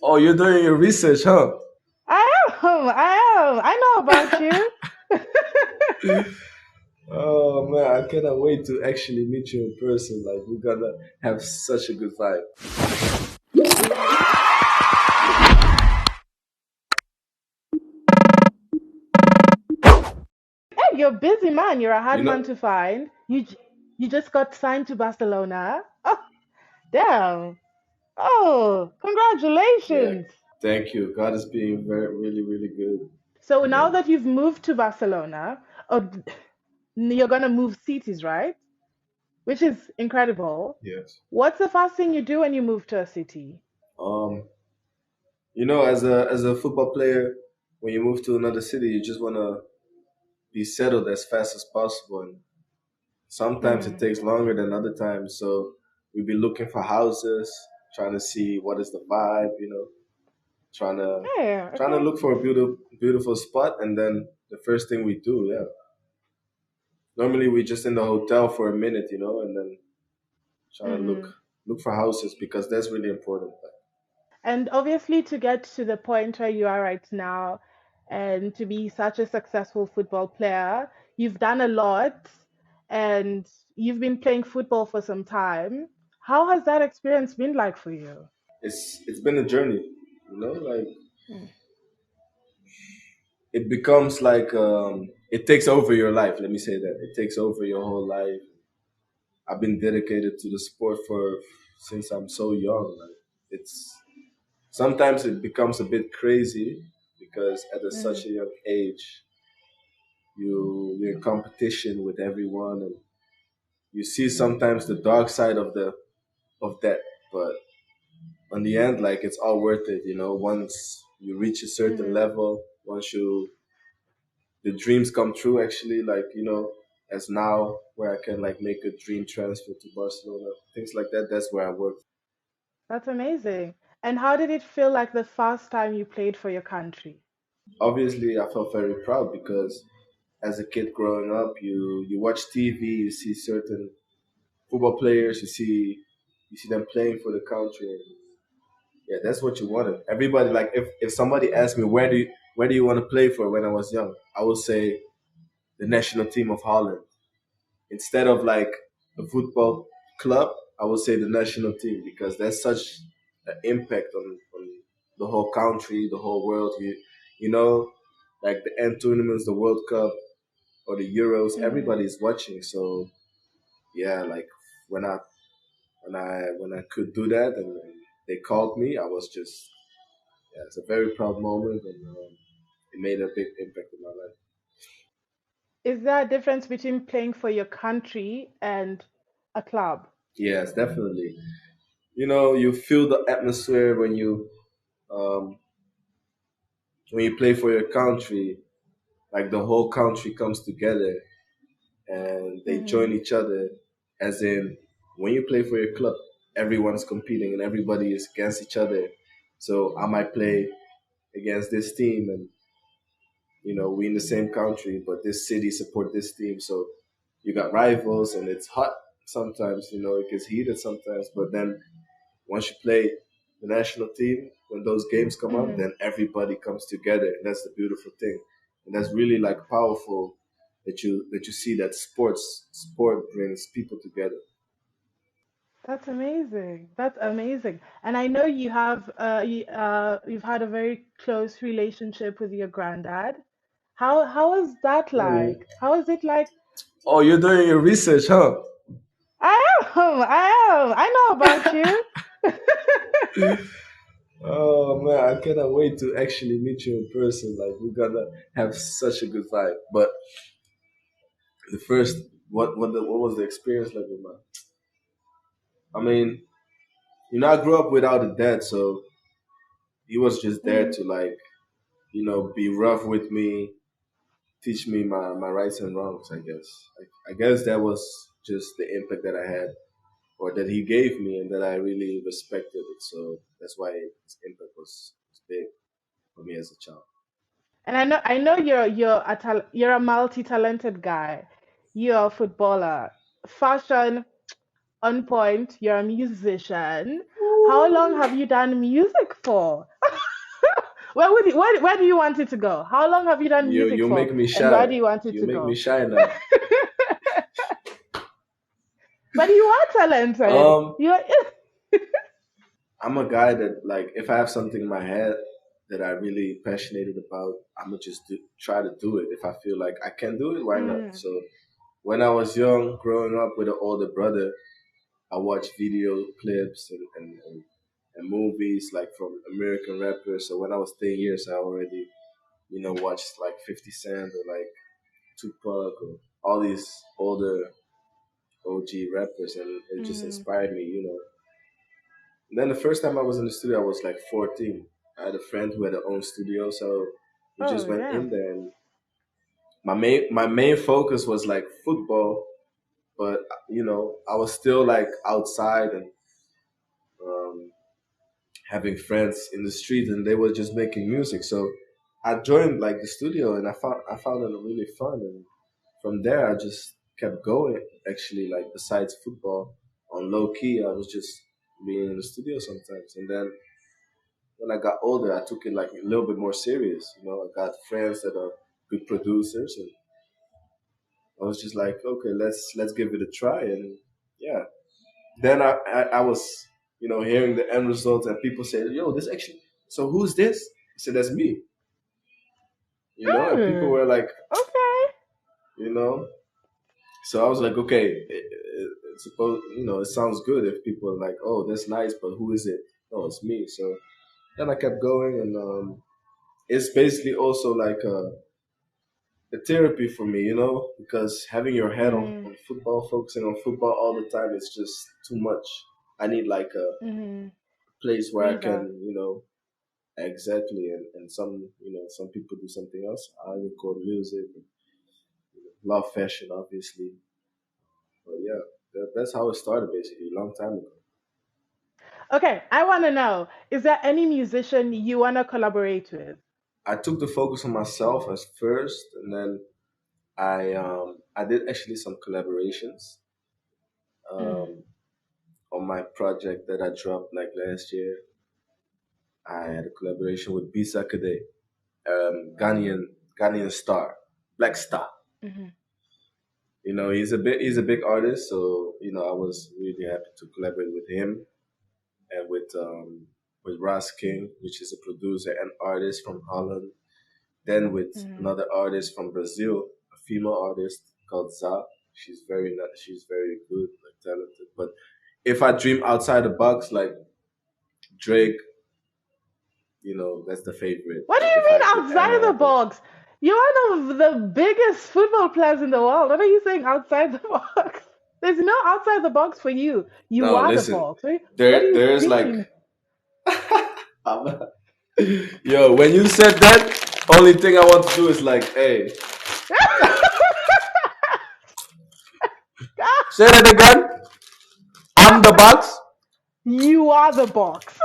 Oh, you're doing your research, huh? I know about you. Oh man, I cannot wait to actually meet you in person. Like we're gonna have such a good vibe. Hey, you're a busy man. You're a hard You man know? to find. You just got signed to Barcelona. Oh, damn. Oh, Yeah. congratulations. Thank you. God is being very, really, really good. So And now then that you've moved to Barcelona, you're gonna move cities, right? Which is incredible. yes. What's the first thing you do when you move to a city? Um, as a football player, when you move to another city, you just wanna be settled as fast as possible. And sometimes it Hmm. takes longer than other times. So we'll be looking for houses, trying to see what is the vibe, trying to Yeah, trying to okay. look for a beautiful spot, and then the first thing we do, yeah. Normally we just in the hotel for a minute, and then trying to look Hmm. look for houses because that's really important. And obviously, to get to the point where you are right now and to be such a successful football player, you've done a lot and you've been playing football for some time. How has that experience been like for you? It's been a journey, like Mm. it becomes like it takes over your life. Let me say that it takes over your whole life. I've been dedicated to the sport for since I'm so young. Like it's sometimes it becomes a bit crazy because at such Mm. a young age you're in competition with everyone, and you see sometimes the dark side of that, but on the end, like it's all worth it. Once you reach a certain Mm. level, once you the dreams come true, actually, like as now where I can like make a dream transfer to Barcelona, things like that. That's where I work. That's amazing. And how did it feel like the first time you played for your country? Obviously, I felt very proud because as a kid growing up, you watch TV, you see certain football players, you see them playing for the country. And yeah, that's what you wanted. Everybody, like if somebody asked me where do you want to play for when I was young, I would say the national team of Holland. Instead of like a football club, I would say the national team because that's such an impact on the whole country, the whole world. You know, like the end tournaments, the World Cup or the Euros, Hmm. everybody's watching. So yeah, like when I when I could do that and they called me, I was just yeah, it's a very proud moment, and it made a big impact in my life. Is there a difference between playing for your country and a club? Yes, definitely. You feel the atmosphere um, when you play for your country. Like the whole country comes together and they join Hmm. each other. As in, when you play for your club, everyone's competing and everybody is against each other. So I might play against this team, and we in the same country, but this city support this team. So you got rivals, and it's hot sometimes. It gets heated sometimes. But then once you play the national team, when those games come up, Hmm. then everybody comes together, and that's the beautiful thing. And that's really like powerful that you see that sport brings people together. That's amazing. That's amazing. And I know you've had a very close relationship with your granddad. How is that Mm. like? How is it like? Oh, you're doing your research, huh? I know about you. Oh man, I cannot wait to actually meet you in person. Like we're gonna have such a good vibe. But the first, what was the experience like with my? I mean, I grew up without a dad, so he was just there Mm. to like, be rough with me, teach me my rights and wrongs. I guess that was just the impact that I had, or that he gave me, and that I really respected it. So that's why his impact was big for me as a child. And I know you're a multi-talented guy. You're a footballer, fashion on point. You're a musician. How long have you done music for? Where do you want it to go? How long have you done music You for? make me And where shy. do you want it You to make me go? shy now. But you are talented. Um, You're I'm a guy that like if I have something in my head that I really passionate about, I'm gonna just try to do it. If I feel like I can do it, why not? mm, So when I was young, growing up with an older brother, I watched video clips and movies like from American rappers. So when I was 10 years, I already watched like 50 Cent or like Tupac or all these older OG rappers, and it just mm. inspired me. And then the first time I was in the studio, I was like 14. I had a friend who had her own studio, so we Oh just went yeah. in there, and my main focus was like football, but I was still like outside and um, having friends in the street, and they were just making music. So I joined like the studio, and I found it really fun, and from there I just kept going. Actually, like besides football, on low key, I was just being in the studio sometimes, and then when I got older, I took it like a little bit more serious. I got friends that are good producers, and I was just like, okay, let's give it a try, and yeah. Then I was hearing the end result, and people say, yo, this actually. So who's this? I said, that's me. And people Hmm. were like, Okay. you know. So I was like, okay, it's supposed, it sounds good if people are like, oh, that's nice, but who is it? Oh, it's me. So then I kept going, and it's basically also like a therapy for me, because having your head Mm, on football, focusing on football all the time, is just too much. I need like a mm. place where I Breather. can, exactly, and some people do something else. I record music, love fashion, obviously, but yeah, that's how it started basically, a long time ago. Okay, I want to know, is there any musician you want to collaborate with? I took the focus on myself as first, and then I did actually some collaborations Mm, um, on my project that I dropped like last year. I had a collaboration with Bisa Kade, Ghanaian star, Black Star. mm-hmm, He's a big artist, so I was really happy to collaborate with him and with Ross King, which is a producer and artist from Holland. Then with mm-hmm. another artist from Brazil, a female artist called Za. She's very good, like talented. But if I dream outside the box, like Drake, that's the favorite. What do Like you if I mean could outside the add, box? You're one of the biggest football players in the world. What are you saying outside the box? There's no outside the box for you. You no, are the listen, box. What do you there's like, mean? yo, when you said that, only thing I want to do is like, hey, say that again. I'm the box. You are the box.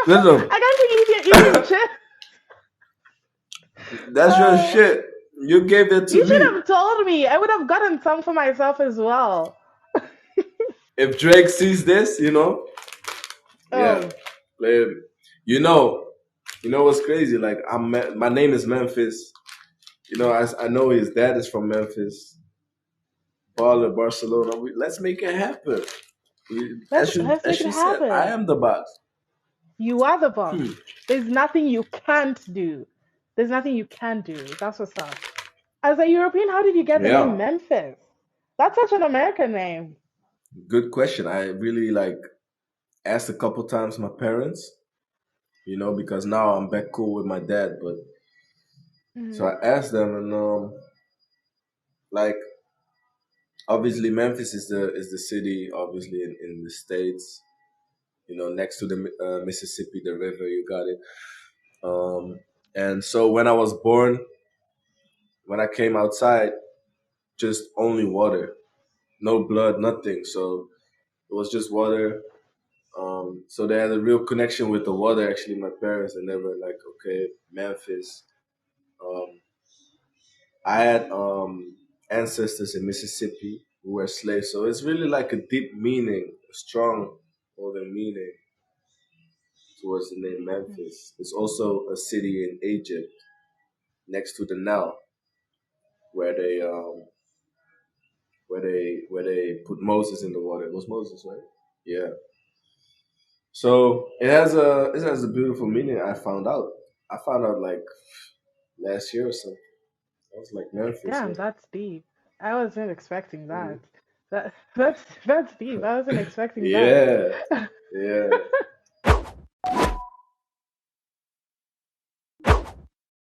Listen, I can't believe you're eating chips. that's your Oh, shit. You gave it to you should me. have told me. I would have gotten some for myself as well. If Drake sees this, yeah, Oh, play him. You know, what's crazy? Like my name is Memphis. I know his dad is from Memphis. Baller Barcelona. Let's make it happen. let's As you let's make as it she said, I happen. am the boss. You are the box. Hmm. There's nothing you can't do. There's nothing you can do. That's what's up. As a European, how did you get the name Yeah, Memphis? That's such an American name. good question. I really like asked a couple times my parents. Because now I'm back cool with my dad. But so Mm-hmm. I asked them, and like obviously Memphis is the city, obviously in the states. Next to the Mississippi, the river. You got it. And so when I was born, when I came outside, just only water, no blood, nothing. So it was just water. So they had a real connection with the water. Actually, my parents, and they were like, okay, Memphis. Um, I had ancestors in Mississippi who were slaves, so it's really like a deep meaning. a strong northern meaning towards the name Memphis. It's also a city in Egypt next to the Nile where they put Moses in the water. It was Moses, right? Yeah. So it has a beautiful meaning. I found out like last year or something. I was like Memphis, Damn, man. that's deep. I wasn't expecting Mhm. that. That's deep. I wasn't expecting that. Yeah, yeah.